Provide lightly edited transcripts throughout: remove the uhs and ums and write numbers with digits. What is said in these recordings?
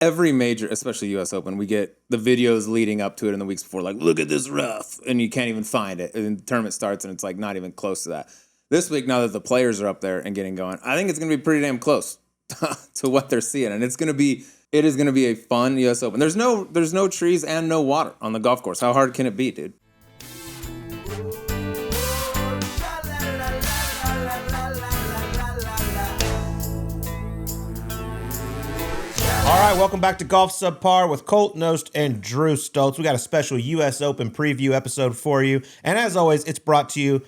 every major, especially U.S. Open, we get the videos leading up to it in the weeks before, like, look at this rough, and you can't even find it. And the tournament starts, and it's like not even close to that. This week, now that the players are up there and getting going, I think it's going to be pretty damn close to what they're seeing, and it is going to be a fun U.S. Open. There's no trees and no water on the golf course. How hard can it be, dude? All right, welcome back to Golf Subpar with Colt, Knost, and Drew Stoltz. We got a special U.S. Open preview episode for you. And as always, it's brought to you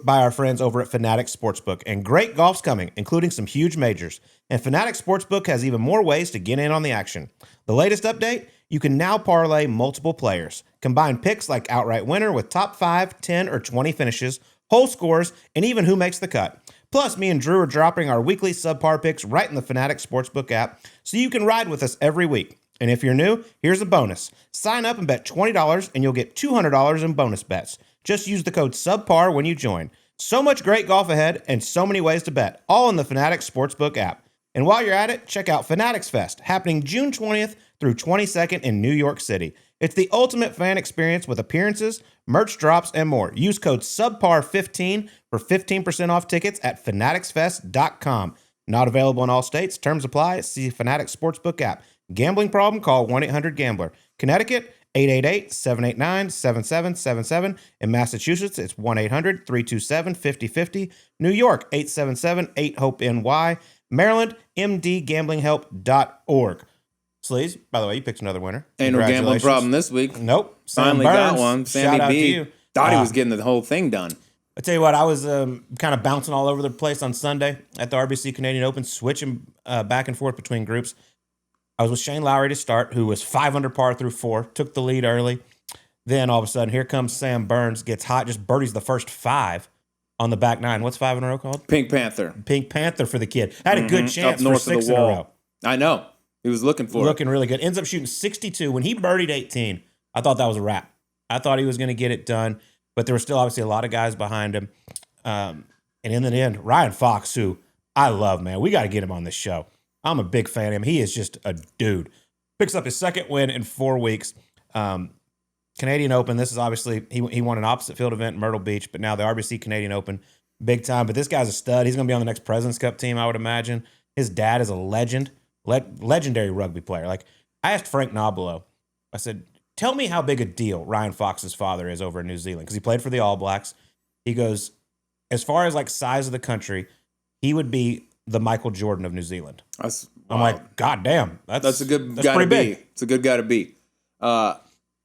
by our friends over at Fanatics Sportsbook. And great golf's coming, including some huge majors. And Fanatics Sportsbook has even more ways to get in on the action. The latest update, you can now parlay multiple players. Combine picks like outright winner with top 5, 10, or 20 finishes, whole scores, and even who makes the cut. Plus, me and Drew are dropping our weekly Subpar picks right in the Fanatics Sportsbook app, so you can ride with us every week. And if you're new, here's a bonus. Sign up and bet $20 and you'll get $200 in bonus bets. Just use the code SUBPAR when you join. So much great golf ahead and so many ways to bet, all in the Fanatics Sportsbook app. And while you're at it, check out Fanatics Fest, happening June 20th through 22nd in New York City. It's the ultimate fan experience with appearances, merch drops, and more. Use code SUBPAR15 for 15% off tickets at fanaticsfest.com. Not available in all states. Terms apply. See Fanatics Sportsbook app. Gambling problem? Call 1-800-GAMBLER. Connecticut, 888-789-7777. In Massachusetts, it's 1-800-327-5050. New York, 877-8-HOPE-NY. Maryland, mdgamblinghelp.org. Sleaze, by the way, you picked another winner. Ain't no gambling problem this week. Nope. Finally got one. Sammy B thought he was getting the whole thing done. I tell you what, I was kind of bouncing all over the place on Sunday at the RBC Canadian Open, switching back and forth between groups. I was with Shane Lowry to start, who was 5 under par through 4, took the lead early. Then all of a sudden, here comes Sam Burns, gets hot, just birdies the first 5 on the back 9. What's 5 in a row called? Pink Panther. Pink Panther for the kid. Had a good chance north for 6 of the in a wall. row. I know. He was looking for Looking really good. Ends up shooting 62. When he birdied 18, I thought that was a wrap. I thought he was going to get it done, but there were still obviously a lot of guys behind him. And in the end, Ryan Fox, who I love, man, we got to get him on this show. I'm a big fan of him. He is just a dude. Picks up his second win in 4 weeks. Canadian Open, this is obviously, he won an opposite field event in Myrtle Beach, but now the RBC Canadian Open, big time. But this guy's a stud. He's going to be on the next President's Cup team, I would imagine. His dad is a legend. Legendary rugby player. Like, I asked Frank Nobilo, I said, tell me how big a deal Ryan Fox's father is over in New Zealand, because he played for the All Blacks. He goes, as far as like size of the country, he would be the Michael Jordan of New Zealand. I'm like, God damn, that's a good guy to be. It's a good guy to be.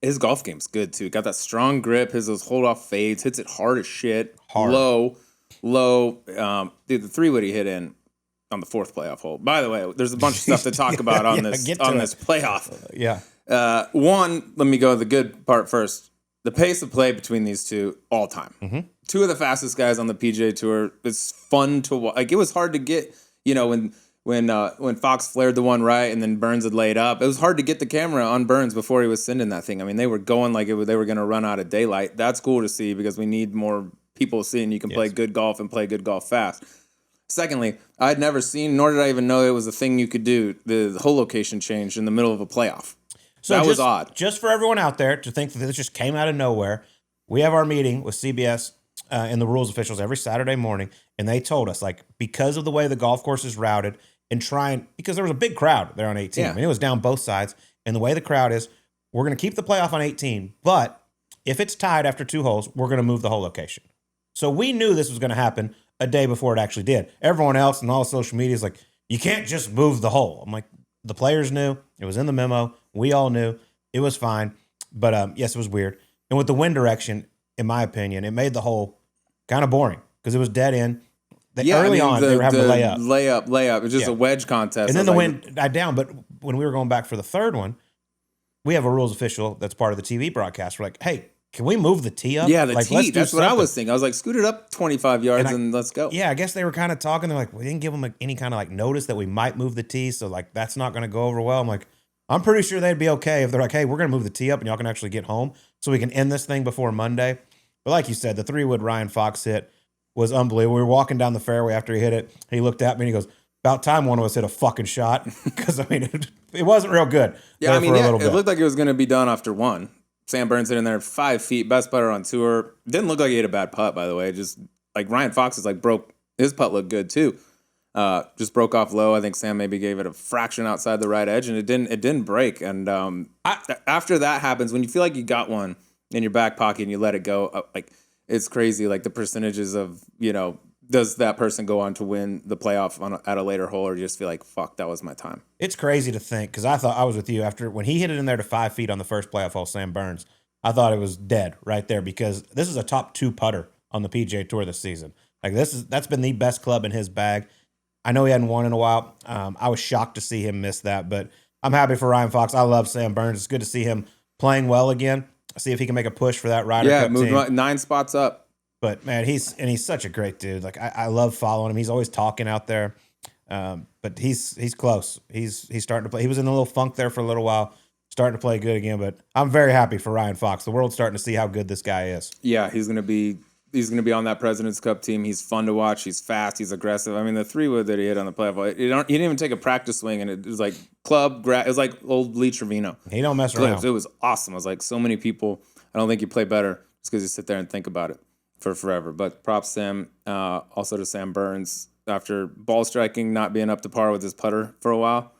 His golf game's good too. Got that strong grip. Those hold off fades. Hits it hard as shit. Low. Dude, the 3-wood he hit in on the 4th playoff hole. By the way, there's a bunch of stuff to talk about on this playoff. One, let me go to the good part first. The pace of play between these two, all time. Mm-hmm. 2 of the fastest guys on the PGA Tour. It's fun to watch. Like, it was hard to get, when Fox flared the one right and then Burns had laid up. It was hard to get the camera on Burns before he was sending that thing. I mean, they were going like they were going to run out of daylight. That's cool to see because we need more people seeing you can play good golf and play good golf fast. Secondly, I'd never seen, nor did I even know it was a thing you could do, the hole location change in the middle of a playoff. So that was odd. Just for everyone out there to think that this just came out of nowhere, we have our meeting with CBS and the rules officials every Saturday morning, and they told us, like, because of the way the golf course is routed, because there was a big crowd there on 18. Yeah. I mean, it was down both sides, and the way the crowd is, we're going to keep the playoff on 18, but if it's tied after 2 holes, we're going to move the hole location. So we knew this was going to happen a day before it actually did. Everyone else and all social media is like, you can't just move the hole. I'm like, the players knew. It was in the memo. We all knew. It was fine. But yes, it was weird. And with the wind direction, in my opinion, it made the hole kind of boring because it was dead end. Early on, they were having to lay up. Layup. It's just a wedge contest. And then the wind died down. But when we were going back for the third one, we have a rules official that's part of the TV broadcast. We're like, hey, can we move the tee up? Yeah, the tee. That's what I was thinking. I was like, scoot it up 25 yards and let's go. Yeah, I guess they were kind of talking. They're like, we didn't give them any kind of like notice that we might move the tee. So like, that's not going to go over well. I'm like, I'm pretty sure they'd be okay if they're like, hey, we're going to move the tee up and y'all can actually get home so we can end this thing before Monday. But like you said, the 3-wood Ryan Fox hit was unbelievable. We were walking down the fairway after he hit it. He looked at me and he goes, about time one of us hit a fucking shot. Because, I mean, it wasn't real good. Yeah, I mean, for a little bit. It looked like it was going to be done after one. Sam Burns hit in there 5 feet, best putter on tour. Didn't look like he hit a bad putt, by the way. Just like Ryan Fox is like broke. His putt looked good too. Just broke off low. I think Sam maybe gave it a fraction outside the right edge, and it didn't break. And after that happens, when you feel like you got one in your back pocket and you let it go, like it's crazy. Like the percentages of, does that person go on to win the playoff at a later hole, or you just feel like, fuck, that was my time? It's crazy to think, because I thought I was with you after when he hit it in there to 5 feet on the first playoff hole, Sam Burns. I thought it was dead right there, because this is a top 2 putter on the PGA Tour this season. Like that's been the best club in his bag. I know he hadn't won in a while. I was shocked to see him miss that, but I'm happy for Ryan Fox. I love Sam Burns. It's good to see him playing well again. See if he can make a push for that Ryder Cup team. Yeah, moved 9 spots up. But man, he's such a great dude. Like I love following him. He's always talking out there. But he's close. He's starting to play. He was in a little funk there for a little while, starting to play good again. But I'm very happy for Ryan Fox. The world's starting to see how good this guy is. Yeah, he's gonna be on that President's Cup team. He's fun to watch. He's fast. He's aggressive. I mean, the 3-wood that he hit on the playoff, he didn't even take a practice swing, and it was like it was like old Lee Trevino. He don't mess around. It was awesome. I was like, so many people. I don't think you play better just because you sit there and think about it for forever. But props to him. Also to Sam Burns, after ball striking not being up to par with his putter for a while,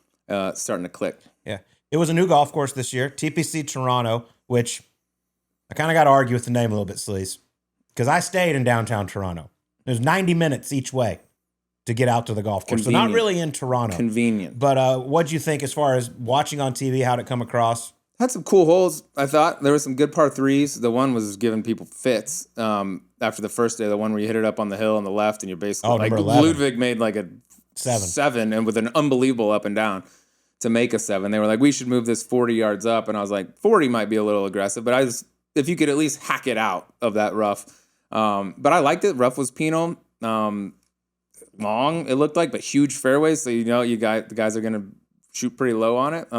starting to click. Yeah. It was a new golf course this year, TPC Toronto, which I kind of got to argue with the name a little bit, Sleaze, because I stayed in downtown Toronto. It was 90 minutes each way to get out to the golf course. Convenient. So not really in Toronto. Convenient. But what'd you think as far as watching on TV, how'd it come across? Had some cool holes, I thought. There were some good par 3s. The one was giving people fits after the first day. The one where you hit it up on the hill on the left and you're basically like Ludwig made like a 7 and with an unbelievable up and down to make a 7. They were like, we should move this 40 yards up. And I was like, 40 might be a little aggressive, but if you could at least hack it out of that rough. But I liked it. Rough was Pinot. Long, it looked like, but huge fairways. So, the guys are going to shoot pretty low on it.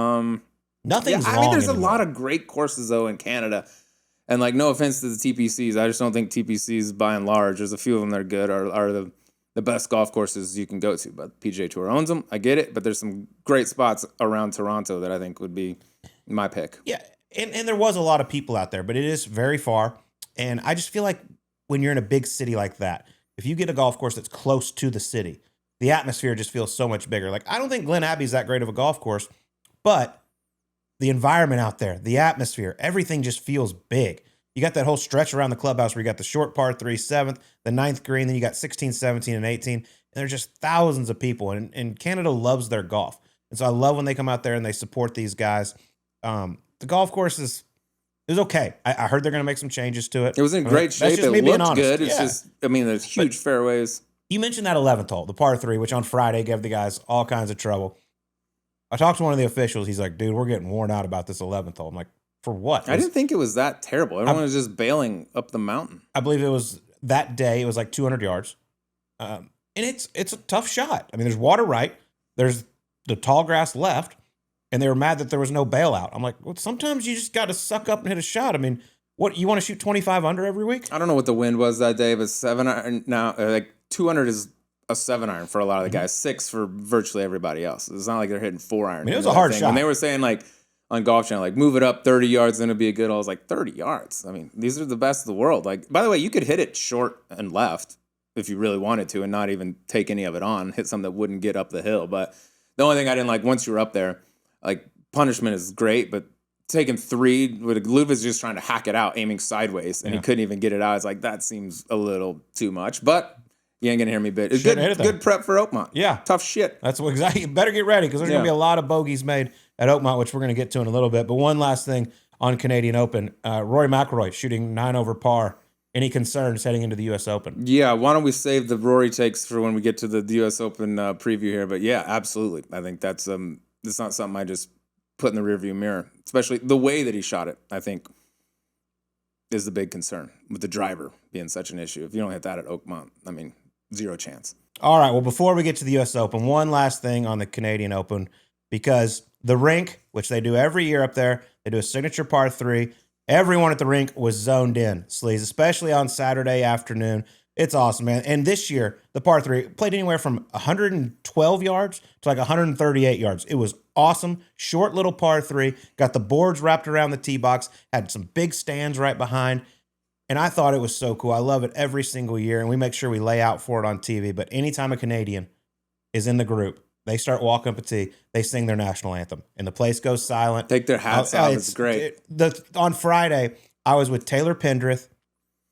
Nothing's long. I mean, there's anymore. a lot of great courses, though, in Canada. And, like, no offense to the TPCs. I just don't think TPCs, by and large, there's a few of them that are good, are the best golf courses you can go to. But PGA Tour owns them. I get it. But there's some great spots around Toronto that I think would be my pick. Yeah, and there was a lot of people out there, but it is very far. And I just feel like when you're in a big city like that, if you get a golf course that's close to the city, the atmosphere just feels so much bigger. Like, I don't think Glen Abbey's that great of a golf course, but the environment out there, the atmosphere, everything just feels big. You got that whole stretch around the clubhouse where you got the short par 3, 7th, the 9th green, then you got 16, 17, and 18. And there's just thousands of people. And Canada loves their golf. And so I love when they come out there and they support these guys. The golf course is okay. I heard they're going to make some changes to it. It was in great shape. It looked good. It's just, there's huge fairways. You mentioned that 11th hole, the par 3, which on Friday gave the guys all kinds of trouble. I talked to one of the officials. He's like, dude, we're getting worn out about this 11th hole. I'm like, for what? I didn't think it was that terrible. Everyone was just bailing up the mountain. I believe it was that day. It was like 200 yards. And it's a tough shot. I mean, there's water right. There's the tall grass left. And they were mad that there was no bailout. I'm like, well, sometimes you just got to suck up and hit a shot. I mean, what, you want to shoot 25 under every week? I don't know what the wind was that day, but 7 iron now, like 200 is a 7 iron for a lot of the guys, 6 for virtually everybody else. It's not like they're hitting 4 iron. I mean, it was a hard shot. When they were saying, like, on Golf Channel, like, move it up 30 yards, then it'll be a good hole. I was like, 30 yards? I mean, these are the best of the world. Like, by the way, you could hit it short and left if you really wanted to and not even take any of it on, hit something that wouldn't get up the hill. But the only thing I didn't like, once you were up there, like, punishment is great, but taking 3, Ludwig's just trying to hack it out, aiming sideways, and he couldn't even get it out. It's like, that seems a little too much. But you ain't going to hear me bit. It's good prep for Oakmont. Yeah. Tough shit. That's what exactly. You better get ready because there's going to be a lot of bogeys made at Oakmont, which we're going to get to in a little bit. But one last thing on Canadian Open. Rory McIlroy shooting 9 over par. Any concerns heading into the U.S. Open? Yeah, why don't we save the Rory takes for when we get to the U.S. Open preview here? But yeah, absolutely. I think that's not something I just put in the rearview mirror. Especially the way that he shot it, I think, is the big concern with the driver being such an issue. If you don't hit that at Oakmont, I mean, 0 chance. All right, well, before we get to the U.S. Open, one last thing on the Canadian Open, because the Rink, which they do every year up there, they do a signature par 3. Everyone at the Rink was zoned in, Sleaze, especially on Saturday afternoon. It's awesome, man. And this year, the par 3 played anywhere from 112 yards to like 138 yards. It was awesome. Short little par 3. Got the boards wrapped around the tee box. Had some big stands right behind. And I thought it was so cool. I love it every single year. And we make sure we lay out for it on TV. But anytime a Canadian is in the group, they start walking up a tee, they sing their national anthem. And the place goes silent. Take their hats off. It's great. On Friday, I was with Taylor Pendrith,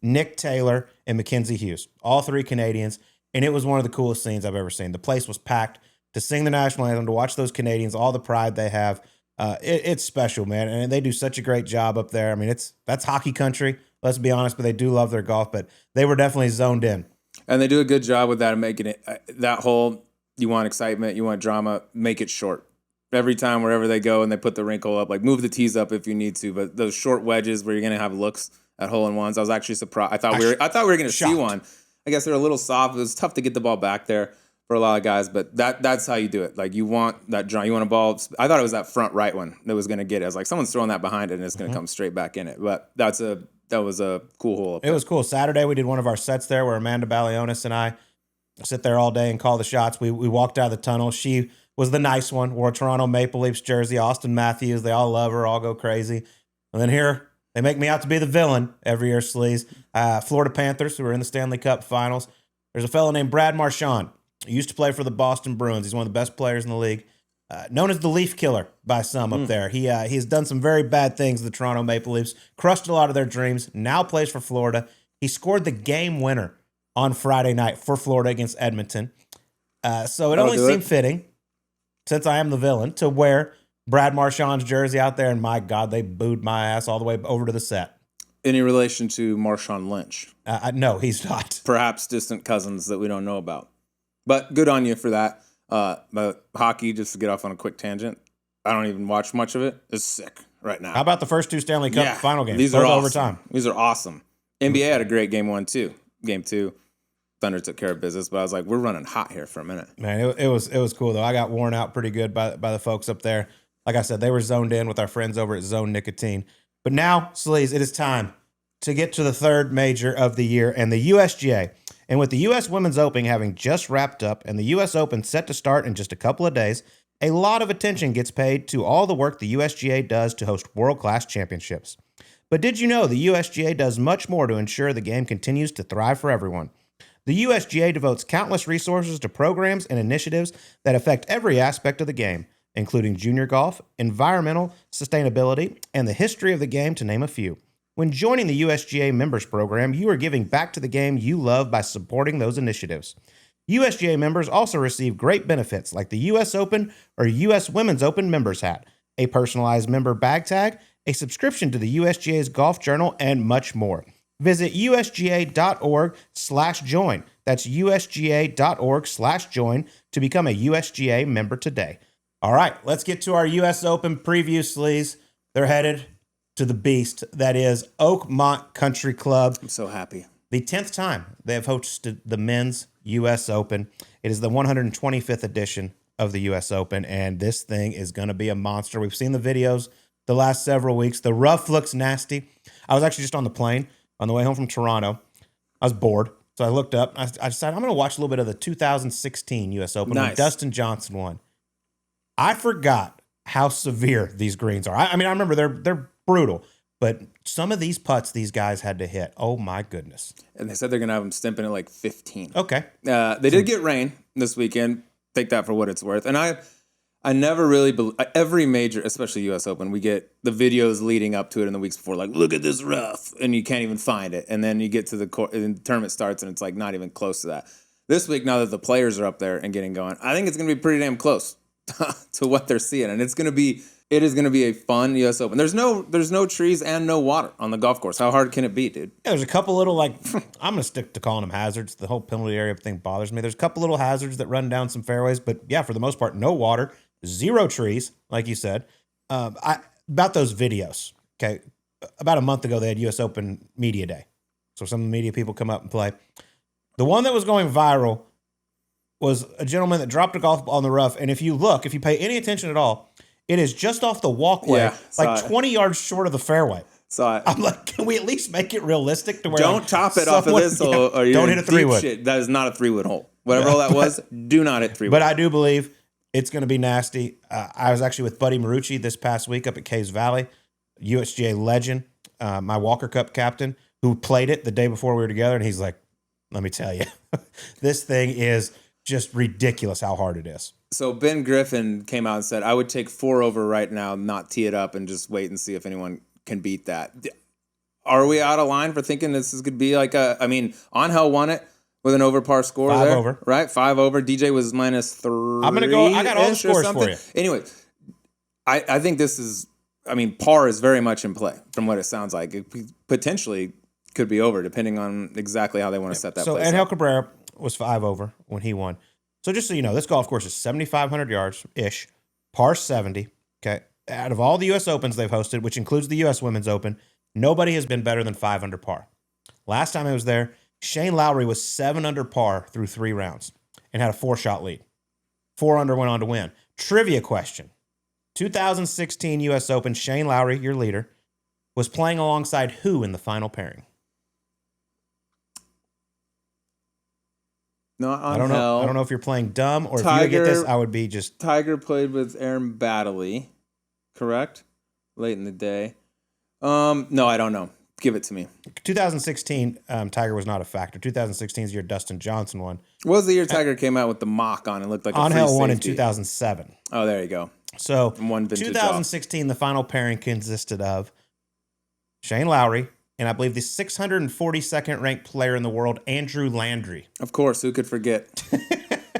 Nick Taylor, and Mackenzie Hughes, all 3 Canadians, and it was one of the coolest scenes I've ever seen. The place was packed to sing the national anthem, to watch those Canadians, all the pride they have. It's special, man, and they do such a great job up there. I mean, that's hockey country, let's be honest, but they do love their golf, but they were definitely zoned in. And they do a good job with that and making it, that whole, you want excitement, you want drama, make it short. Every time, wherever they go and they put the wrinkle up, like move the tees up if you need to, but those short wedges where you're going to have looks at hole-in-ones. I was actually surprised. I thought we were going to see one. I guess they're a little soft. It was tough to get the ball back there for a lot of guys, but that's how you do it. Like you want that draw. You want a ball. I thought it was that front right one that was going to get it. I was like, someone's throwing that behind it and it's going to come straight back in it. But that was a cool hole. It was cool. Saturday we did one of our sets there where Amanda Balionis and I sit there all day and call the shots. We walked out of the tunnel. She was the nice one. Wore a Toronto Maple Leafs jersey. Austin Matthews. They all love her. All go crazy. And then here, they make me out to be the villain every year, Sleaze. Florida Panthers, who are in the Stanley Cup Finals. There's a fellow named Brad Marchand. He used to play for the Boston Bruins. He's one of the best players in the league. Known as the Leaf Killer by some up there. He has done some very bad things to the Toronto Maple Leafs. Crushed a lot of their dreams. Now plays for Florida. He scored the game winner on Friday night for Florida against Edmonton. So it only seemed fitting, since I am the villain, to wear Brad Marchand's jersey out there, and my God, they booed my ass all the way over to the set. Any relation to Marshawn Lynch? No, he's not. Perhaps distant cousins that we don't know about. But good on you for that. But hockey, just to get off on a quick tangent, I don't even watch much of it. It's sick right now. How about the first 2 Stanley Cup final games? These are awesome. Overtime. These are awesome. NBA had a great game 1 too. Game 2, Thunder took care of business, but I was like, we're running hot here for a minute. Man, it was cool though. I got worn out pretty good by the folks up there. Like I said, they were zoned in with our friends over at Zone Nicotine. But now, Sleaze, it is time to get to the 3rd major of the year and the USGA. And with the U.S. Women's Open having just wrapped up and the U.S. Open set to start in just a couple of days, a lot of attention gets paid to all the work the USGA does to host world-class championships. But did you know the USGA does much more to ensure the game continues to thrive for everyone? The USGA devotes countless resources to programs and initiatives that affect every aspect of the game, including junior golf, environmental sustainability, and the history of the game, to name a few. When joining the USGA members program, you are giving back to the game you love by supporting those initiatives. USGA members also receive great benefits like the US Open or US Women's Open members hat, a personalized member bag tag, a subscription to the USGA's Golf Journal, and much more. Visit usga.org/join. That's usga.org/join to become a USGA member today. All right, let's get to our U.S. Open preview, Sleaze. They're headed to the beast that is Oakmont Country Club. I'm so happy. The 10th time they have hosted the men's U.S. Open. It is the 125th edition of the U.S. Open, and this thing is going to be a monster. We've seen the videos the last several weeks. The rough looks nasty. I was actually just on the plane on the way home from Toronto. I was bored, so I looked up. I decided I'm going to watch a little bit of the 2016 U.S. Open when Dustin Johnson won. I forgot how severe these greens are. I mean, I remember they're brutal, but some of these putts these guys had to hit. Oh my goodness! And they said they're gonna have them stimping at like 15. Okay. They did get rain this weekend. Take that for what it's worth. And I never really every major, especially U.S. Open, we get the videos leading up to it in the weeks before. Like, look at this rough, and you can't even find it. And then you get to the tournament starts, and it's like not even close to that. This week, now that the players are up there and getting going, I think it's gonna be pretty damn close to what they're seeing, and it is going to be a fun U.S. Open. There's no trees and no water on the golf course. How hard can it be, dude? Yeah, there's a couple little I'm going to stick to calling them hazards. The whole penalty area thing bothers me. There's a couple little hazards that run down some fairways, but yeah, for the most part, no water, 0 trees, like you said. About those videos, okay, about a month ago, they had U.S. Open Media Day. So some of the media people come up and play. The one that was going viral was a gentleman that dropped a golf ball in the rough. And if you pay any attention at all, it is just off the walkway, like 20 yards short of the fairway. Saw it. I'm like, can we at least make it realistic to where Don't top it off of this hole, or you're don't hit a 3-wood. shit. That is not a 3-wood hole. Whatever hole that was, do not hit 3-wood. But I do believe it's going to be nasty. I was actually with Buddy Marucci this past week up at Caves Valley, USGA legend, my Walker Cup captain, who played it the day before we were together, and he's like, let me tell you, this thing is just ridiculous how hard it is. So Ben Griffin came out and said, I would take 4 over right now, not tee it up, and just wait and see if anyone can beat that. Are we out of line for thinking this is going to be like Angel won it with an over par score 5 there, over. right? 5 over. DJ was -3. I'm going to go, I got all the scores for you. Anyway, I think this is, par is very much in play from what it sounds like. It potentially could be over depending on exactly how they want to set that place up. Angel Cabrera was 5 over when he won. So just so you know, this golf course is 7,500 yards-ish, par 70. Okay. Out of all the U.S. Opens they've hosted, which includes the U.S. Women's Open, nobody has been better than 5 under par. Last time I was there, Shane Lowry was 7 under par through 3 rounds and had a 4-shot lead. 4 under went on to win. Trivia question. 2016 U.S. Open, Shane Lowry, your leader, was playing alongside who in the final pairing? Not on I don't know. I don't know if you're playing dumb or if you get this, I would be just. Tiger played with Aaron Baddeley, correct? Late in the day. No, I don't know. Give it to me. 2016, Tiger was not a factor. 2016 is the year Dustin Johnson won. What was the year Tiger came out with the mock on and looked like a free Angel won in safety? 2007. Oh, there you go. So One vintage 2016, the final pairing consisted of Shane Lowry and I believe the 642nd ranked player in the world, Andrew Landry. Of course, who could forget?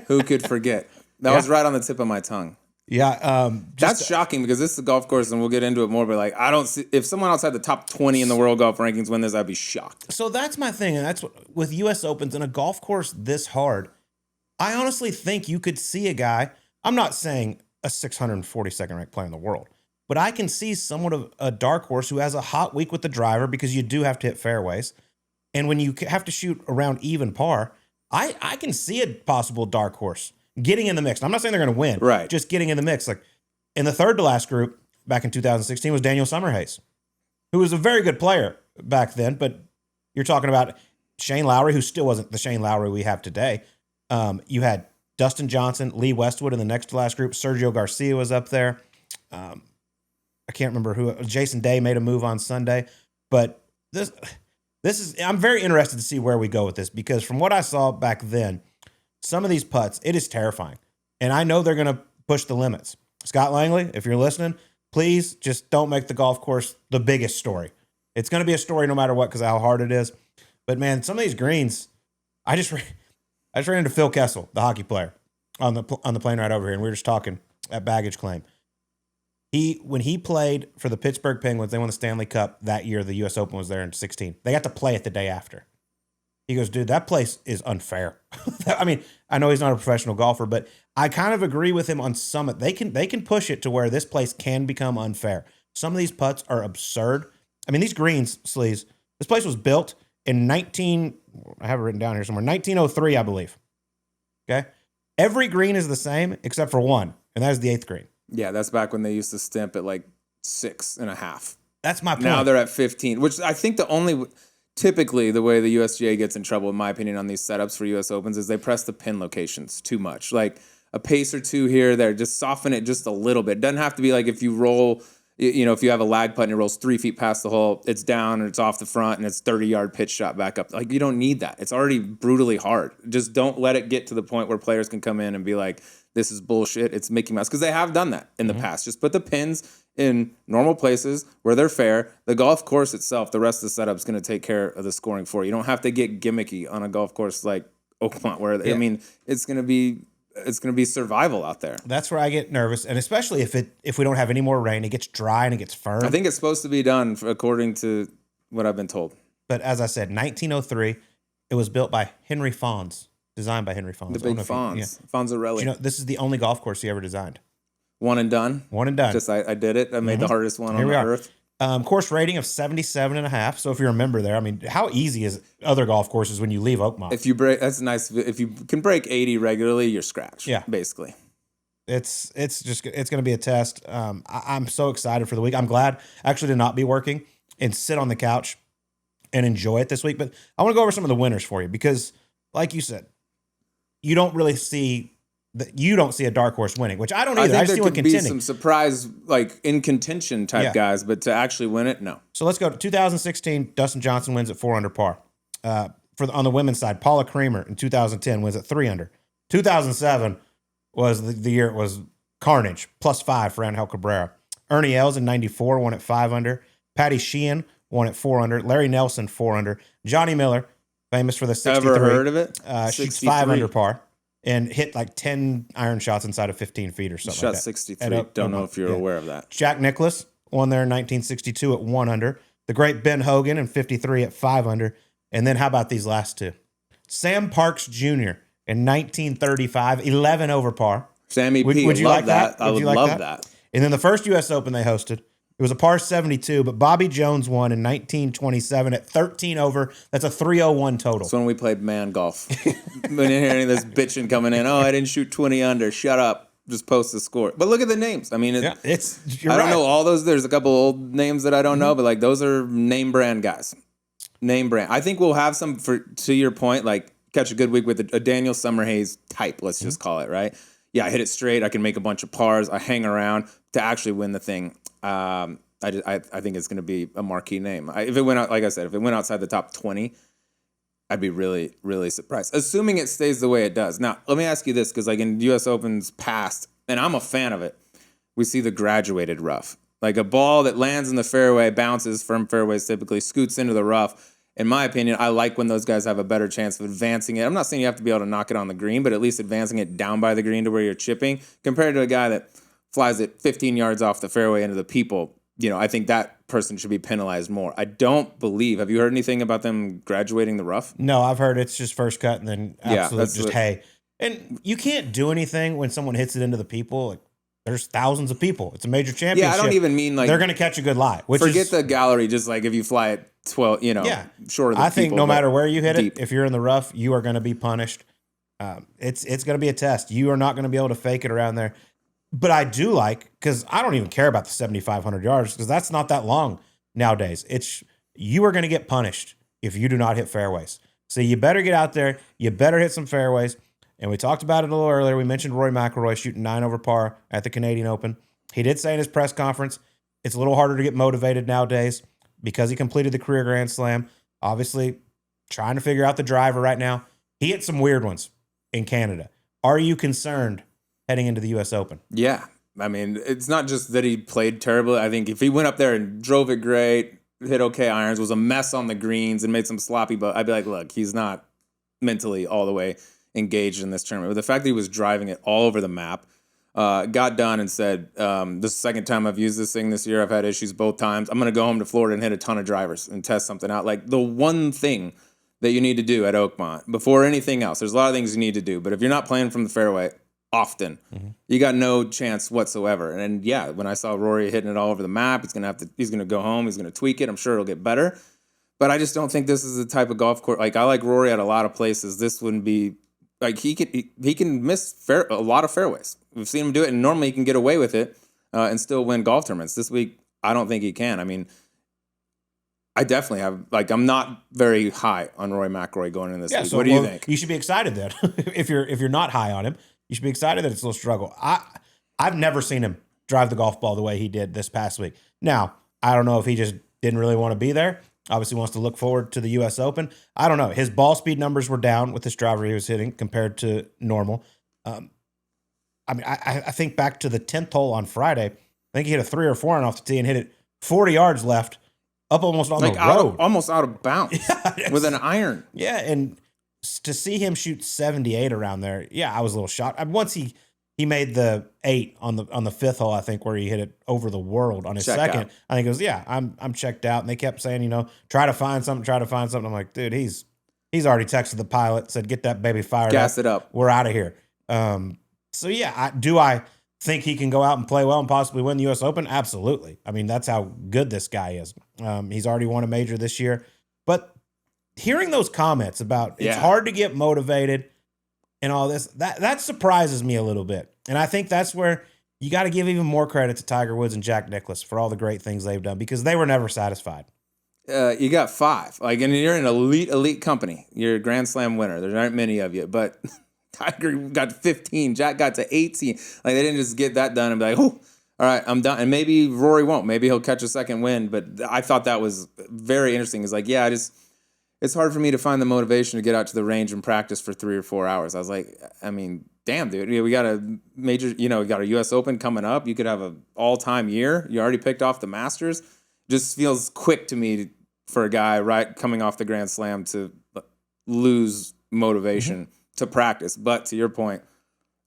Who could forget? That was right on the tip of my tongue. Yeah, that's shocking because this is a golf course, and we'll get into it more. But I don't see if someone outside the top 20 in the world golf rankings win this, I'd be shocked. So that's my thing, and that's what, with U.S. Opens and a golf course this hard. I honestly think you could see a guy. I'm not saying a 642nd ranked player in the world, but I can see somewhat of a dark horse who has a hot week with the driver because you do have to hit fairways, and when you have to shoot around even par, I can see a possible dark horse getting in the mix. I'm not saying they're going to win, right? Just getting in the mix. Like in the third to last group back in 2016 was Daniel Summerhays, who was a very good player back then. But you're talking about Shane Lowry, who still wasn't the Shane Lowry we have today. You had Dustin Johnson, Lee Westwood in the next to last group. Sergio Garcia was up there. I can't remember who. Jason Day made a move on Sunday, but this is. I'm very interested to see where we go with this because from what I saw back then. Some of these putts, it is terrifying. And I know they're going to push the limits. Scott Langley, if you're listening, please just don't make the golf course the biggest story. It's going to be a story no matter what because of how hard it is. But, man, some of these greens, I just ran into Phil Kessel, the hockey player, on the plane ride over here, and we were just talking at baggage claim. When he played for the Pittsburgh Penguins, they won the Stanley Cup that year. The U.S. Open was there in 2016. They got to play it the day after. He goes, dude, that place is unfair. I mean, I know he's not a professional golfer, but I kind of agree with him on some. They can push it to where this place can become unfair. Some of these putts are absurd. I mean, these greens, Sleaze, this place was built in I have it written down here somewhere, 1903, I believe. Okay? Every green is the same except for one, and that is the 8th green. Yeah, that's back when they used to stamp at 6.5. That's my point. Now they're at 15, which I think typically, the way the USGA gets in trouble, in my opinion, on these setups for U.S. Opens is they press the pin locations too much. Like a pace or two here, there, just soften it just a little bit. It doesn't have to be like if you roll, if you have a lag putt and it rolls 3 feet past the hole, it's down and it's off the front and it's 30-yard pitch shot back up. Like you don't need that. It's already brutally hard. Just don't let it get to the point where players can come in and be like, this is bullshit. It's Mickey Mouse. Because they have done that in the past. Just put the pins in normal places where they're fair. The golf course itself, the rest of the setup is going to take care of the scoring for you. You don't have to get gimmicky on a golf course like Oakmont, where it's going to be survival out there. That's where I get nervous, and especially if we don't have any more rain, it gets dry and it gets firm. I think it's supposed to be done according to what I've been told. But as I said, 1903, it was built by Henry Fonz, designed by Henry Fonz. The big Fonz, Fonzarelli. This is the only golf course he ever designed. One and done. Just I did it. I made the hardest one on earth. Course rating of 77.5. So if you remember there, I mean, how easy is other golf courses when you leave Oakmont? If you break, that's nice. If you can break 80 regularly, you're scratched. Yeah, basically. It's going to be a test. I'm so excited for the week. I'm glad actually to not be working and sit on the couch and enjoy it this week. But I want to go over some of the winners for you because, like you said, you don't see a dark horse winning, which I don't either. I think see there one could be contending. some surprise, like in contention type guys, but to actually win it, no. So let's go to 2016. Dustin Johnson wins at 4 under par. On the women's side, Paula Creamer in 2010 wins at 3 under. 2007 was the year it was carnage, +5 for Angel Cabrera. Ernie Els in 94 won at 5 under. Patty Sheehan won at 4 under. Larry Nelson 4 under. Johnny Miller, famous for the 63. Ever heard of it? Shoots 5 under par and hit like 10 iron shots inside of 15 feet or something. Shot 63. Don't know if you're aware of that. Jack Nicklaus won there in 1962 at 1 under. The great Ben Hogan in 53 at 5 under. And then how about these last two? Sam Parks Jr. in 1935, 11 over par. Sammy P. Would you like that? I would love that. And then the first U.S. Open they hosted, it was a par 72, but Bobby Jones won in 1927 at 13 over. That's a 301 total. That's when we played man golf. When you hear any of this bitching coming in, I didn't shoot 20 under. Shut up. Just post the score. But look at the names. I mean, I don't know all those. There's a couple old names that I don't know, but like those are name brand guys. Name brand. I think we'll have some, to your point, like catch a good week with a Daniel Summerhays type, let's just call it, right? Yeah, I hit it straight. I can make a bunch of pars. I hang around to actually win the thing. I think it's going to be a marquee name. If it went out, like I said, if it went outside the top 20, I'd be really, really surprised. Assuming it stays the way it does. Now, let me ask you this, because like in U.S. Opens past, and I'm a fan of it, we see the graduated rough. Like a ball that lands in the fairway, bounces from fairways typically, scoots into the rough. In my opinion, I like when those guys have a better chance of advancing it. I'm not saying you have to be able to knock it on the green, but at least advancing it down by the green to where you're chipping, compared to a guy that flies it 15 yards off the fairway into the people. I think that person should be penalized more. I don't believe. Have you heard anything about them graduating the rough? No, I've heard it's just first cut and then hay. And you can't do anything when someone hits it into the people. Like, there's thousands of people. It's a major championship. Yeah, I don't even mean like they're going to catch a good lie. Forget the gallery. Just like if you fly it 12, short of the I think people, no matter where you hit deep. it, if you're in the rough, you are going to be punished. It's going to be a test. You are not going to be able to fake it around there. But I do like, because I don't even care about the 7,500 yards, because that's not that long nowadays. You are going to get punished if you do not hit fairways. So you better get out there. You better hit some fairways. And we talked about it a little earlier. We mentioned Rory McIlroy shooting 9 over par at the Canadian Open. He did say in his press conference, it's a little harder to get motivated nowadays because he completed the career Grand Slam. Obviously, trying to figure out the driver right now. He hit some weird ones in Canada. Are you concerned heading into the U.S. Open? Yeah. I mean, it's not just that he played terribly. I think if he went up there and drove it great, hit okay irons, was a mess on the greens and made some sloppy, but I'd be like, look, he's not mentally all the way engaged in this tournament. But the fact that he was driving it all over the map, got done and said, this is the second time I've used this thing this year. I've had issues both times. I'm going to go home to Florida and hit a ton of drivers and test something out. Like the one thing that you need to do at Oakmont before anything else, there's a lot of things you need to do. But if you're not playing from the fairway often, you got no chance whatsoever. And yeah, when I saw Rory hitting it all over the map, he's going to go home. He's going to tweak it. I'm sure it'll get better. But I just don't think this is the type of golf course. Like I like Rory at a lot of places. This wouldn't be. Like he can miss a lot of fairways. We've seen him do it, and normally he can get away with it and still win golf tournaments. This week, I don't think he can. I mean, I definitely have. Like, I'm not very high on Rory McIlroy going in this week. So, what do you think? You should be excited then. if you're not high on him, you should be excited that it's a little struggle. I've never seen him drive the golf ball the way he did this past week. Now, I don't know if he just didn't really want to be there. Obviously wants to look forward to the U.S. Open. I don't know. His ball speed numbers were down with this driver he was hitting compared to normal. I think back to the 10th hole on Friday. I think he hit a 3 or 4 off the tee and hit it 40 yards left, up almost on the road. Almost out of bounds with an iron. Yeah, and to see him shoot 78 around there, I was a little shocked. Once he made the 8 on the 5th hole, I think, where he hit it over the world on his second. I think it was, I'm checked out. And they kept saying, try to find something. I'm like, dude, he's already texted the pilot, said, get that baby fired up. Gas it up. We're out of here. Do I think he can go out and play well and possibly win the U.S. Open? Absolutely. I mean, that's how good this guy is. He's already won a major this year. But hearing those comments about it's hard to get motivated and all this, that surprises me a little bit. And I think that's where you got to give even more credit to Tiger Woods and Jack Nicklaus for all the great things they've done, because they were never satisfied. You got 5. Like, and you're an elite company. You're a Grand Slam winner. There aren't many of you, but Tiger got 15. Jack got to 18. Like, they didn't just get that done and be like, oh, all right, I'm done. And maybe Rory won't. Maybe he'll catch a second win. But I thought that was very interesting. It's like, yeah, it's hard for me to find the motivation to get out to the range and practice for 3 or 4 hours. I was like, I mean, damn, dude. We got a major, we got a U.S. Open coming up. You could have an all-time year. You already picked off the Masters. Just feels quick to me for a guy coming off the Grand Slam to lose motivation to practice. But to your point,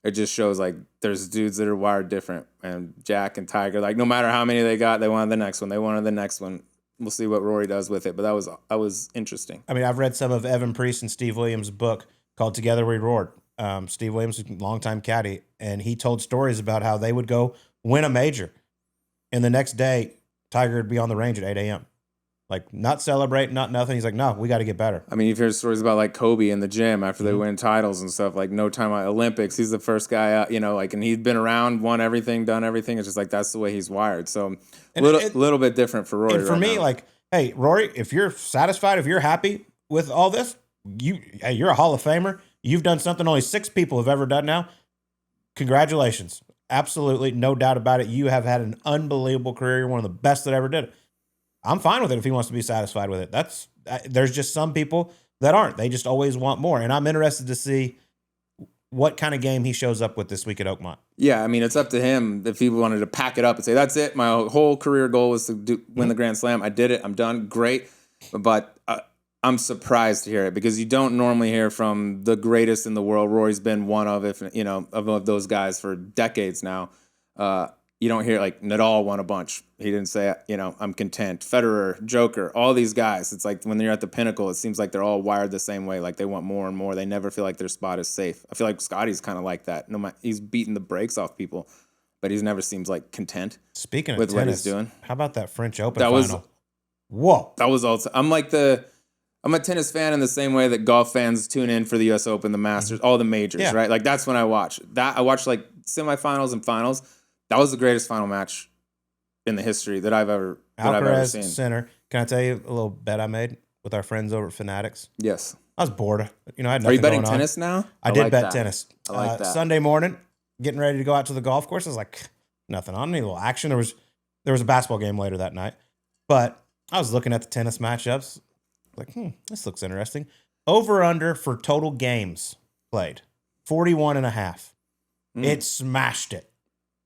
it just shows like there's dudes that are wired different. And Jack and Tiger, like no matter how many they got, they wanted the next one. They wanted the next one. We'll see what Rory does with it. But that was interesting. I mean, I've read some of Evan Priest and Steve Williams' book called Together We Roared. Steve Williams is a longtime caddy, and he told stories about how they would go win a major. And the next day, Tiger would be on the range at 8 a.m. Like, not celebrate, not nothing. He's like, no, we got to get better. I mean, you've heard stories about, like, Kobe in the gym after they win titles and stuff, like, no time at Olympics. He's the first guy out, and he's been around, won everything, done everything. It's just like, that's the way he's wired. So, a little bit different for Rory. And for me, now. Like, hey, Rory, if you're satisfied, if you're happy with all this, you're a Hall of Famer. You've done something only 6 people have ever done now. Congratulations. Absolutely, no doubt about it. You have had an unbelievable career. You're one of the best that ever did it. I'm fine with it if he wants to be satisfied with it. There's just some people that aren't. They just always want more. And I'm interested to see what kind of game he shows up with this week at Oakmont. Yeah, I mean, it's up to him if he wanted to pack it up and say, that's it. My whole career goal was to win the Grand Slam. I did it. I'm done. Great. But I'm surprised to hear it because you don't normally hear from the greatest in the world. Rory's been one of, of those guys for decades now. You don't hear like Nadal won a bunch. He didn't say, I'm content. Federer, Joker, all these guys. It's like when you're at the pinnacle, it seems like they're all wired the same way. Like they want more and more. They never feel like their spot is safe. I feel like Scotty's kind of like that. No matter, he's beating the brakes off people, but he never seems like content. Speaking of with tennis, what he's doing. How about that French Open final? Whoa. That was all. I'm a tennis fan in the same way that golf fans tune in for the U.S. Open, the Masters, all the majors, right? Like that's when I watch. I watch like semifinals and finals. That was the greatest final match in the history that I've ever seen. Center. Can I tell you a little bet I made with our friends over at Fanatics? Yes. I was bored. I had nothing going on. Are you betting tennis now? I did bet tennis. I like that. Sunday morning, getting ready to go out to the golf course. I was like, nothing on. Need a little action. There was a basketball game later that night. But I was looking at the tennis matchups. Like, this looks interesting. Over under for total games played, 41.5. It smashed it.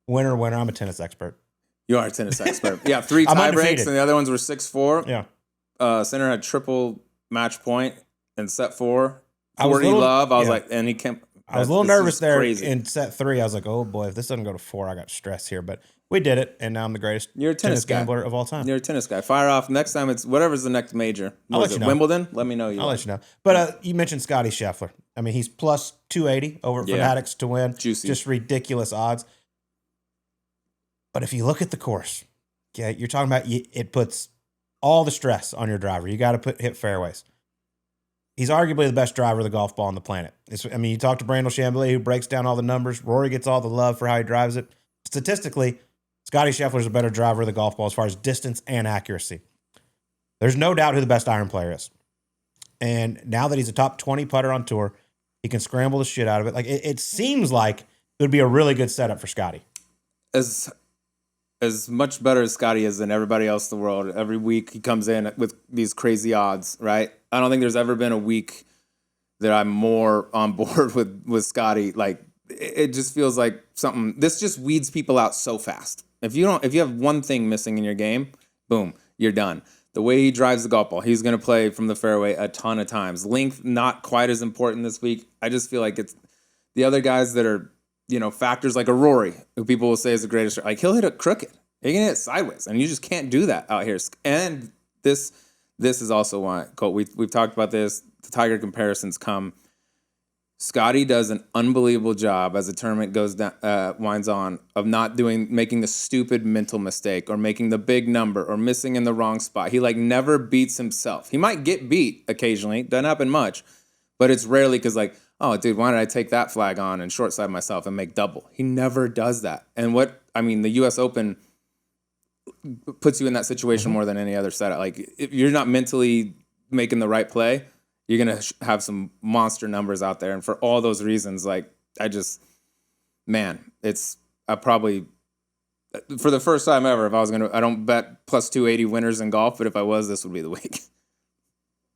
Winner. I'm a tennis expert. You are a tennis expert. Yeah, 3 tie breaks, and the other ones were 6-4. Yeah. Center had triple match point in set 4. 40 love. I was like, and he came. I was a little nervous there in set 3. I was like, oh boy, if this doesn't go to 4, I got stress here. But we did it, and now I'm the greatest tennis gambler of all time. You're a tennis guy. Fire off. Next time, it's whatever's the next major. I'll let you know. Wimbledon? Let me know. I'll let you know. But you mentioned Scotty Scheffler. I mean, he's plus 280 over at Fanatics to win. Juicy. Just ridiculous odds. But if you look at the course, okay, you're talking about it puts all the stress on your driver. You got to hit fairways. He's arguably the best driver of the golf ball on the planet. You talk to Brandel Chambly, who breaks down all the numbers. Rory gets all the love for how he drives it. Statistically, Scotty Scheffler's a better driver of the golf ball as far as distance and accuracy. There's no doubt who the best iron player is. And now that he's a top 20 putter on tour, he can scramble the shit out of it. Like it seems like it would be a really good setup for Scotty. As much better as Scotty is than everybody else in the world, every week he comes in with these crazy odds, right? I don't think there's ever been a week that I'm more on board with Scotty. Like, it just feels like something. This just weeds people out so fast. If you have one thing missing in your game, boom, you're done. The way he drives the golf ball, he's going to play from the fairway a ton of times. Length, not quite as important this week. I just feel like it's the other guys that are, factors like a Rory, who people will say is the greatest. Like, he'll hit it crooked. He can hit it sideways, and you just can't do that out here. And this is also why, Colt, we've talked about this. The Tiger comparisons come. Scotty does an unbelievable job as the tournament goes down, winds on, of not making the stupid mental mistake or making the big number or missing in the wrong spot. He never beats himself. He might get beat occasionally, doesn't happen much, but it's rarely because oh, dude, why did I take that flag on and short side myself and make double? He never does that. And the U.S. Open, puts you in that situation more than any other setup. Like if you're not mentally making the right play, you're gonna have some monster numbers out there. And for all those reasons, like I probably for the first time ever, if I was I don't bet plus 280 winners in golf, but if I was, this would be the week.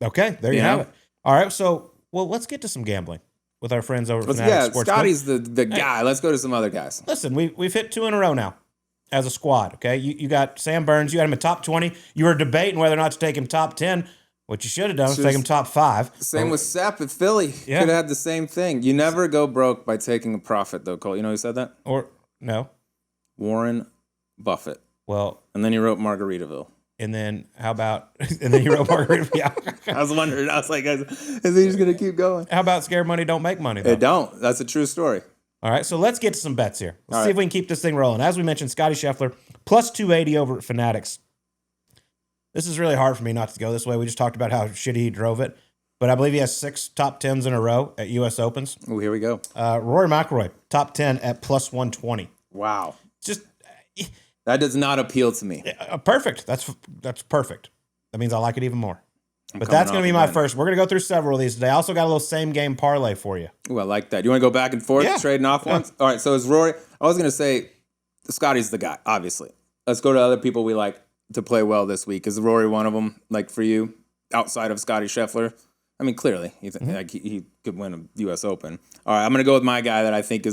Okay, there you have it. All right, so let's get to some gambling with our friends over at Fanatics Sportsbook. Scotty's the guy. Let's go to some other guys. Listen, we've hit 2 in a row now as a squad, okay? You got Sam Burns. You had him in top 20. You were debating whether or not to take him top 10. What you should have done was take him top 5. Same with Sepp at Philly. Yeah. Could have had the same thing. You never go broke by taking a profit, though, Colt. You know who said that? Or, no. Warren Buffett. Well. And then he wrote Margaritaville. And then how about, and then he wrote Margaritaville. I was wondering, I was like, is he just going to keep going? How about scared money don't make money, though? It don't. That's a true story. All right, so let's get to some bets here. Let's see if we can keep this thing rolling. As we mentioned, Scotty Scheffler, plus 280 over at Fanatics. This is really hard for me not to go this way. We just talked about how shitty he drove it. But I believe he has 6 top 10s in a row at U.S. Opens. Oh, here we go. Rory McIlroy, top 10 at plus 120. Wow. Just that does not appeal to me. Perfect. That's perfect. That means I like it even more. But that's going to be my first. We're going to go through several of these today. I also got a little same game parlay for you. Ooh, I like that. You want to go back and forth, trading off ones? All right, so is Rory. I was going to say Scotty's the guy, obviously. Let's go to other people we like to play well this week. Is Rory one of them, like for you, outside of Scotty Scheffler? I mean, clearly, like he could win a U.S. Open. All right, I'm going to go with my guy that I think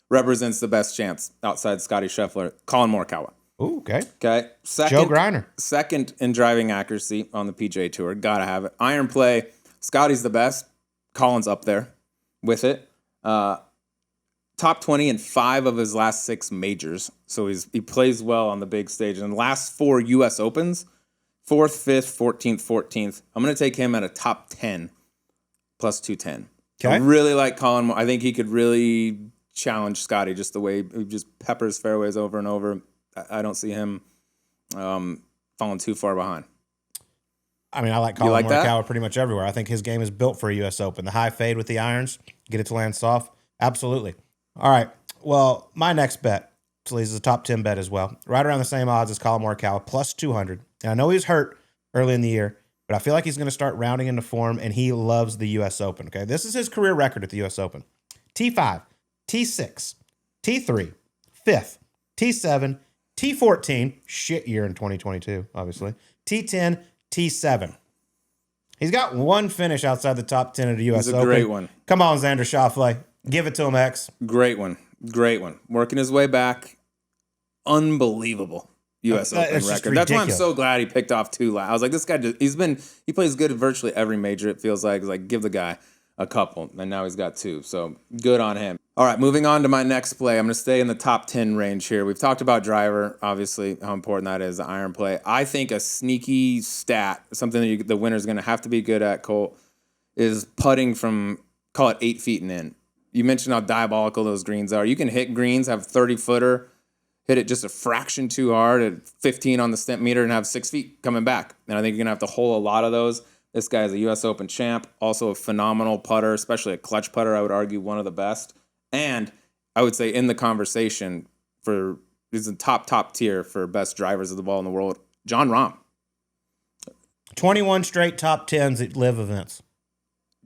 represents the best chance outside Scotty Scheffler, Colin Morikawa. Ooh, okay. Okay. Joe Griner. Second in driving accuracy on the PGA Tour. Gotta have it. Iron play. Scotty's the best. Colin's up there with it. Top 20 in 5 of his last 6 majors. So he plays well on the big stage. And the last 4 U.S. Opens, 4th, 5th, 14th, 14th. I'm going to take him at a top 10 plus 210. Okay. I really like Colin. I think he could really challenge Scotty just the way he just peppers fairways over and over. I don't see him falling too far behind. I mean, I like Colin Morikawa pretty much everywhere. I think his game is built for a U.S. Open. The high fade with the irons, get it to land soft. Absolutely. All right. Well, my next bet, so this is a top 10 bet as well. Right around the same odds as Colin Morikawa, plus 200. And I know he was hurt early in the year, but I feel like he's going to start rounding into form, and he loves the U.S. Open. Okay, this is his career record at the U.S. Open. T5, T6, T3, 5th, T7, T14, shit year in 2022, obviously. T10, T7. He's got one finish outside the top 10 at the U.S. Open. Great one. Come on, Xander Schauffele. Give it to him, X. Great one. Great one. Working his way back. Unbelievable U.S. Open record. That's why I'm so glad he picked off 2 I was like, this guy, he plays good at virtually every major, it feels like. It's like, give the guy a couple, and now he's got 2. So good on him. All right, moving on to my next play. I'm going to stay in the top 10 range here. We've talked about driver, obviously, how important that is, the iron play. I think a sneaky stat, something that the winner's going to have to be good at, Colt, is putting from, call it 8 feet and in. You mentioned how diabolical those greens are. You can hit greens, have 30-footer, hit it just a fraction too hard at 15 on the stent meter and have 6 feet coming back. And I think you're going to have to hole a lot of those. This guy is a U.S. Open champ, also a phenomenal putter, especially a clutch putter, I would argue one of the best. And I would say in the conversation he's in top tier for best drivers of the ball in the world, Jon Rahm. 21 straight top 10s at live events.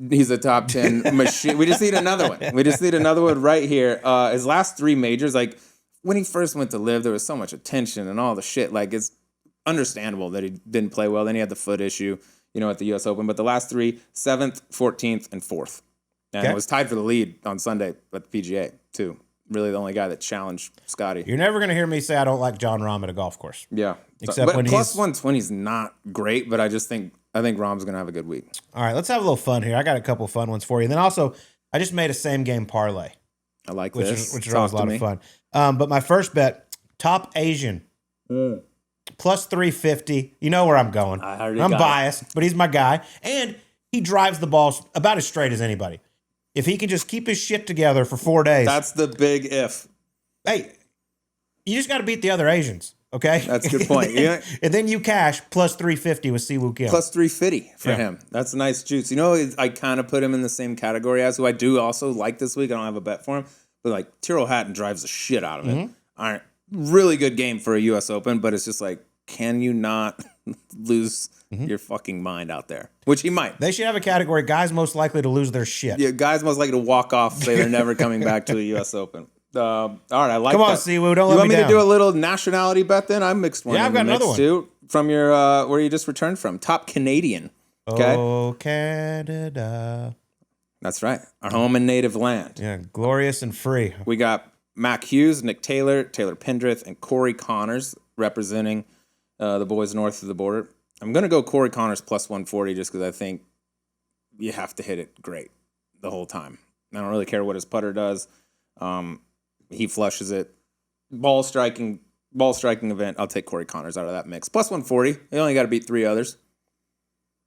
He's a top 10 machine. We just need another one. We just need another one right here. His last 3 majors, like when he first went to live, there was so much attention and all the shit. Like it's understandable that he didn't play well. Then he had the foot issue, at the U.S. Open. But the last 3, 7th, 14th, and 4th. And it was tied for the lead on Sunday at the PGA, too. Really the only guy that challenged Scotty. You're never going to hear me say I don't like Jon Rahm at a golf course. Yeah. Except when plus 120 is not great, but I think Rahm's going to have a good week. All right, let's have a little fun here. I got a couple of fun ones for you. And then also, I just made a same game parlay. I like this. Which is always a lot of fun. But my first bet, top Asian. Plus 350. You know where I'm going. I'm biased, but he's my guy. And he drives the ball about as straight as anybody. If he can just keep his shit together for 4 days. That's the big if. Hey, you just got to beat the other Asians, okay? That's a good point. Yeah. And then you cash plus 350 with Siwoo Kim. Plus 350 for him. That's a nice juice. I kind of put him in the same category as who I do also like this week. I don't have a bet for him. But like Tyrrell Hatton drives the shit out of it. really good game for a U.S. Open, but it's just like, can you not lose your fucking mind out there? Which he might. They should have a category, guys most likely to lose their shit. Yeah, guys most likely to walk off, say they're never coming back to a U.S. Open. All right, I like Come that. on, Siwoo, don't you let want me down. to do a little nationality bet then? I mixed one. Yeah, I've got another one too from your where you just returned from. Top Canadian. Okay. Oh, Canada. That's right. Our home and native land. Yeah, glorious and free. We got Mac Hughes, Nick Taylor, Taylor Pendrith, and Corey Connors representing the boys north of the border. I'm going to go Corey Connors plus 140 just because I think you have to hit it great the whole time. I don't really care what his putter does. He flushes it. Ball striking event. I'll take Corey Connors out of that mix. Plus 140. They only got to beat 3 others.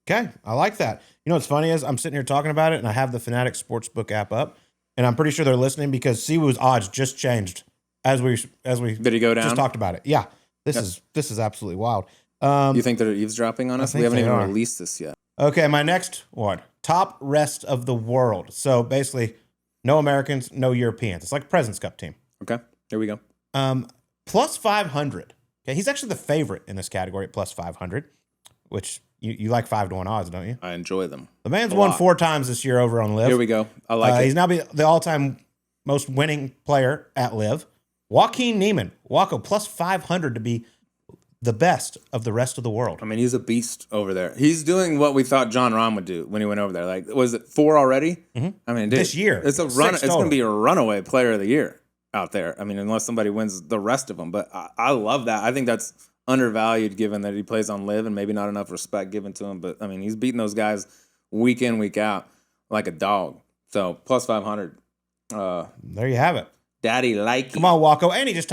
Okay, I like that. You know what's funny is I'm sitting here talking about it, and I have the Fanatics Sportsbook app up, and I'm pretty sure they're listening because Siwoo's odds just changed as we Did he go down? just talked about it. Yeah, this is absolutely wild. You think they're eavesdropping on us? We haven't even released this yet. Okay, my next one: top rest of the world. So basically, no Americans, no Europeans. It's like a President's Cup team. Okay, here we go. Plus 500. Okay, he's actually the favorite in this category at plus 500, which you like 5-1 odds, don't you? I enjoy them. The man's won 4 times this year over on Live. Here we go. I like it. He's now the all-time most winning player at Live. Joaquin Niemann, Waco, plus 500 to be the best of the rest of the world. I mean, he's a beast over there. He's doing what we thought John Rahm would do when he went over there. Like, was it 4 already? Mm-hmm. I mean, dude, this year. It's going to be a runaway player of the year out there. I mean, unless somebody wins the rest of them. But I love that. I think that's undervalued given that he plays on Live and maybe not enough respect given to him. But, I mean, he's beating those guys week in, week out like a dog. So, plus 500. There you have it. Daddy like Come on, Waco. And he just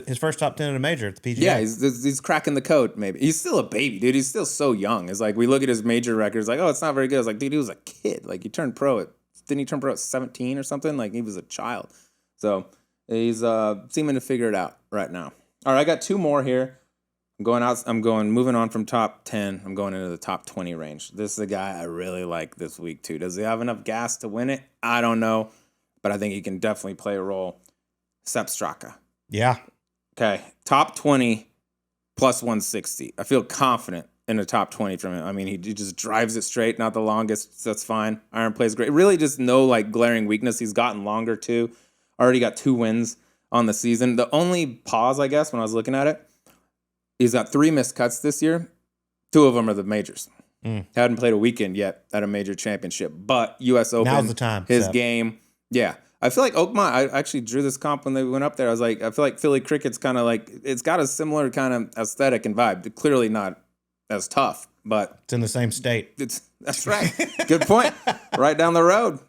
his first top 10 at a major at the PGA. Yeah, he's cracking the code, maybe. He's still a baby, dude. He's still so young. It's like we look at his major records, like, oh, it's not very good. It's like, dude, he was a kid. Like, didn't he turn pro at 17 or something? Like, he was a child. So, he's seeming to figure it out right now. All right, I got 2 more here. Moving on from top 10. I'm going into the top 20 range. This is a guy I really like this week, too. Does he have enough gas to win it? I don't know. But I think he can definitely play a role. Sepp Straka. Yeah. Okay. Top 20 plus 160. I feel confident in the top 20 from him. I mean, he just drives it straight, not the longest. So that's fine. Iron plays great. Really just no like glaring weakness. He's gotten longer too. Already got 2 wins on the season. The only pause, I guess, when I was looking at it, he's got 3 missed cuts this year. 2 of them are the majors. Hadn't played a weekend yet at a major championship. But U.S. Open, now's the time. His game, yeah. I feel like Oakmont, I actually drew this comp when they went up there. I was like, I feel like Philly Cricket's kind of like, it's got a similar kind of aesthetic and vibe. Clearly not as tough, but it's in the same state. That's right. Good point. Right down the road.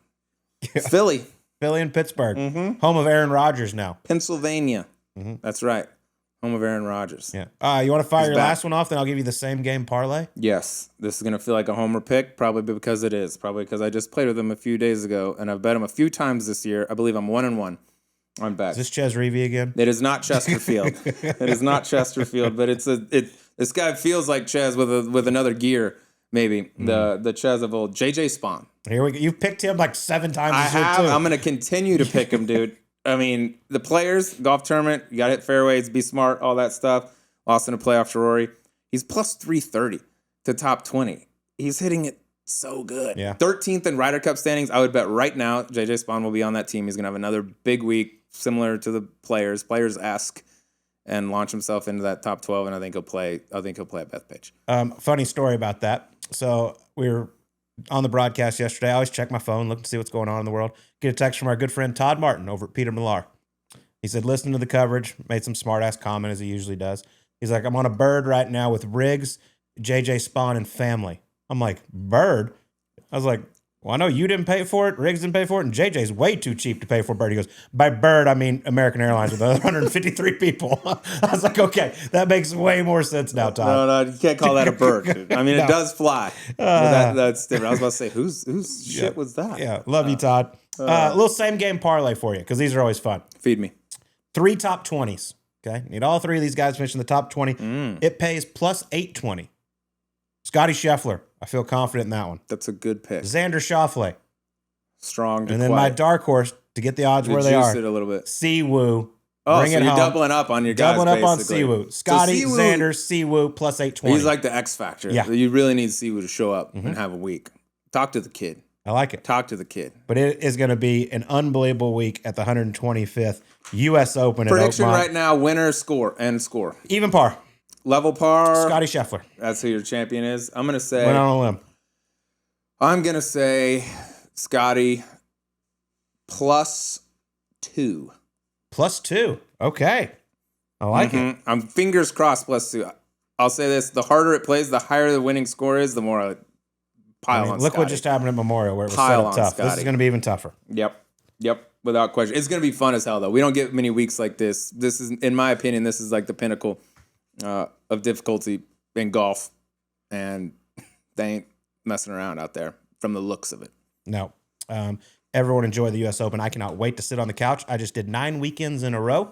Yeah. Philly and Pittsburgh. Mm-hmm. Home of Aaron Rodgers now. Pennsylvania. Mm-hmm. That's right. Home of Aaron Rodgers. Yeah. You want to fire your last one off? Then I'll give you the same game parlay. Yes. This is going to feel like a homer pick, probably because it is. Probably because I just played with him a few days ago, and I've bet him a few times this year. I believe I'm 1-1 on bets. Is this Ches Reavie again? It is not Chesterfield. It is not Chesterfield, but this guy feels like Ches with another gear, maybe. The Ches of old. JJ Spawn. Here we go. You've picked him like 7 times this year, too. I'm going to continue to pick him, dude. I mean, the players, golf tournament, you got to hit fairways, be smart, all that stuff. Lost in a playoff to Rory. He's plus 330 to top 20. He's hitting it so good. Yeah. 13th in Ryder Cup standings. I would bet right now JJ Spawn will be on that team. He's going to have another big week, similar to the players-esque, and launch himself into that top 12, and I think he'll play at Bethpage. Funny story about that. So we were on the broadcast yesterday. I always check my phone, look to see what's going on in the world. Get a text from our good friend Todd Martin over at Peter Millar. He said, listen to the coverage, made some smart-ass comment as he usually does. He's like, I'm on a bird right now with Riggs, JJ Spawn, and family. I'm like, bird? I was like, well, I know you didn't pay for it, Riggs didn't pay for it, and JJ's way too cheap to pay for bird. He goes, by bird, I mean American Airlines with 153 people. I was like, okay, that makes way more sense now, Todd. No, you can't call that a bird, dude. I mean, It does fly. That's different. I was about to say, whose shit was that? Yeah, love you, Todd. A little same game parlay for you, because these are always fun. Feed me. 3 top 20s. Okay, need all 3 of these guys finished in the top 20. It pays plus 820. Scotty Scheffler, I feel confident in that one. That's a good pick. Xander Schauffele. Strong. And then my dark horse to get the odds where they are. It a little bit. Siwoo. Oh, Bring so it you're home. doubling up on your guys, Doubling up on basically. Siwoo. Scotty, So Siwoo, Xander, Siwoo, plus 820. He's like the X factor. Yeah. You really need Siwoo to show up and have a week. Talk to the kid. I like it. Talk to the kid. But it is going to be an unbelievable week at the 125th U.S. Open Prediction at Oakmont. right now, winner, score. Even par. Level par. Scotty Scheffler. That's who your champion is. I'm going to say. Went on a limb. I'm going to say Scotty +2. +2. Okay. I like it. I'm fingers crossed +2. I'll say this. The harder it plays, the higher the winning score is, the more I pile on Look Scotty. what just happened at Memorial where it was Pile set on up tough. Scotty. This is going to be even tougher. Yep. Without question. It's going to be fun as hell, though. We don't get many weeks like this. This is, in my opinion, this is like the pinnacle of difficulty in golf. And they ain't messing around out there from the looks of it. No. Everyone enjoy the U.S. Open. I cannot wait to sit on the couch. I just did 9 weekends in a row,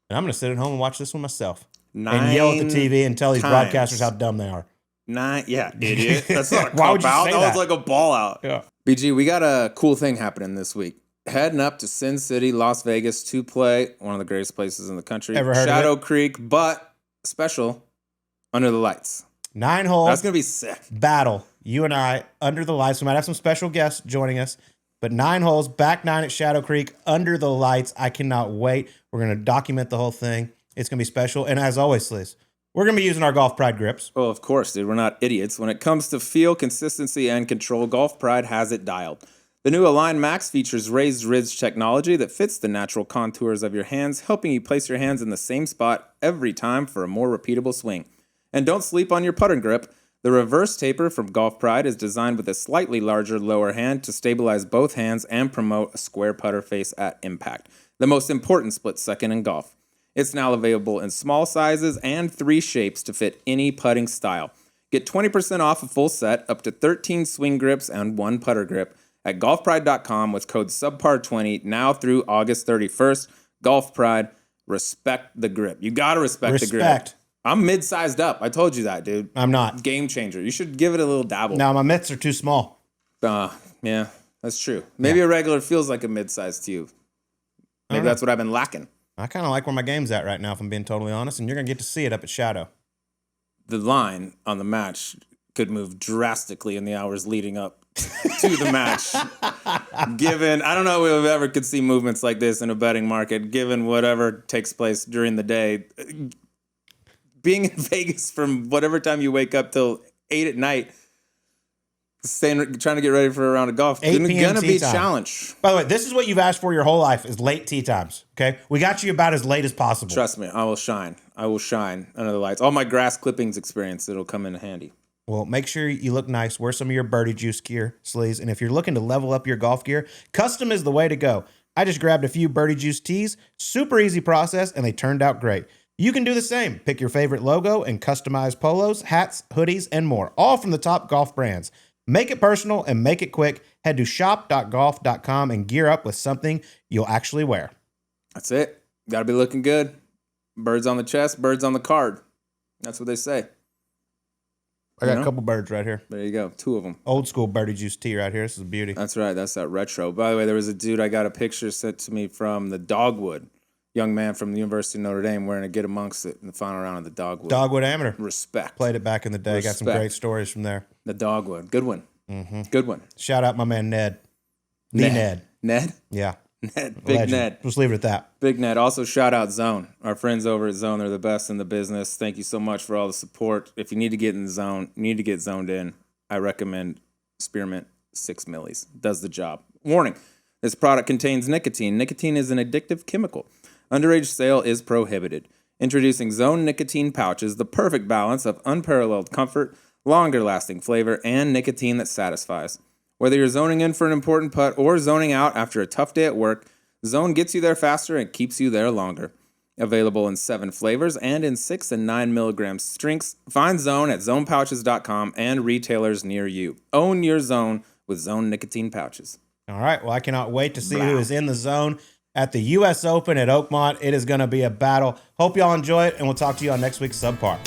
and I'm going to sit at home and watch this one myself. 9 and yell at the TV and tell these times. broadcasters how dumb they are. 9, yeah, idiot. That's not a Why would cop you out. say That that? was like a ball out. Yeah. BG, we got a cool thing happening this week. Heading up to Sin City, Las Vegas to play one of the greatest places in the country. Ever heard of Shadow it? Creek, but special under the lights. 9 holes. That's going to be sick. Battle. You and I under the lights. We might have some special guests joining us, but 9 holes, back 9 at Shadow Creek under the lights. I cannot wait. We're going to document the whole thing. It's going to be special. And as always, Sliz, we're going to be using our Golf Pride grips. Oh, of course, dude. We're not idiots. When it comes to feel, consistency, and control, Golf Pride has it dialed. The new Align Max features raised ridge technology that fits the natural contours of your hands, helping you place your hands in the same spot every time for a more repeatable swing. And don't sleep on your putter grip. The reverse taper from Golf Pride is designed with a slightly larger lower hand to stabilize both hands and promote a square putter face at impact, the most important split second in golf. It's now available in small sizes and 3 shapes to fit any putting style. Get 20% off a full set, up to 13 swing grips and 1 putter grip at golfpride.com with code SUBPAR20 now through August 31st. Golf Pride, respect the grip. You got to respect the grip. I'm mid-sized up. I told you that, dude. I'm not. Game changer. You should give it a little dabble. No, my mitts are too small. Yeah, that's true. Maybe a regular feels like a mid-size to you. Maybe that's what I've been lacking. I kind of like where my game's at right now, if I'm being totally honest, and you're going to get to see it up at Shadow. The line on the match could move drastically in the hours leading up to the match. Given, I don't know if we ever could see movements like this in a betting market, given whatever takes place during the day. Being in Vegas from whatever time you wake up till 8 at night, trying to get ready for a round of golf, 8 p.m. gonna be a time. challenge. By the way, this is what you've asked for your whole life, is late tee times, okay? We got you about as late as possible. Trust me, I will shine. I will shine under the lights. All my grass clippings experience, it'll come in handy. Well, make sure you look nice. Wear some of your birdie juice gear, sleeves. And if you're looking to level up your golf gear, custom is the way to go. I just grabbed a few birdie juice tees. Super easy process, and they turned out great. You can do the same. Pick your favorite logo and customize polos, hats, hoodies, and more, all from the top golf brands. Make it personal and make it quick. Head to shop.golf.com and gear up with something you'll actually wear. That's it. Got to be looking good. Birds on the chest, birds on the card. That's what they say. I got a couple birds right here. There you go. 2 of them. Old school birdie juice tea right here. This is a beauty. That's right. That's that retro. By the way, there was a dude I got a picture sent to me from the Dogwood. Young man from the University of Notre Dame wearing a Get Amongst It in the final round of the Dogwood. Dogwood Amateur. Respect. Played it back in the day. Got some great stories from there. The Dogwood. Good one. Mm-hmm. Good one. Shout out my man Ned. Ned. Ned? Yeah. Ned. Big Legend. Ned. Just leave it at that. Big Ned. Also, shout out Zone. Our friends over at Zone, they're the best in the business. Thank you so much for all the support. If you need to get in the zone, you need to get zoned in, I recommend Spearmint 6 millis. Does the job. Warning. This product contains nicotine. Nicotine is an addictive chemical. Underage sale is prohibited. Introducing Zone nicotine pouches, the perfect balance of unparalleled comfort, longer lasting flavor, and nicotine that satisfies. Whether you're zoning in for an important putt or zoning out after a tough day at work, Zone gets you there faster and keeps you there longer. Available in 7 flavors and in 6 and 9 milligram strengths. Find Zone at zonepouches.com and retailers near you. Own your Zone with Zone nicotine pouches. All right. Well, I cannot wait to see who is in the zone at the U.S. Open at Oakmont. It is going to be a battle. Hope y'all enjoy it, and we'll talk to you on next week's Subpar.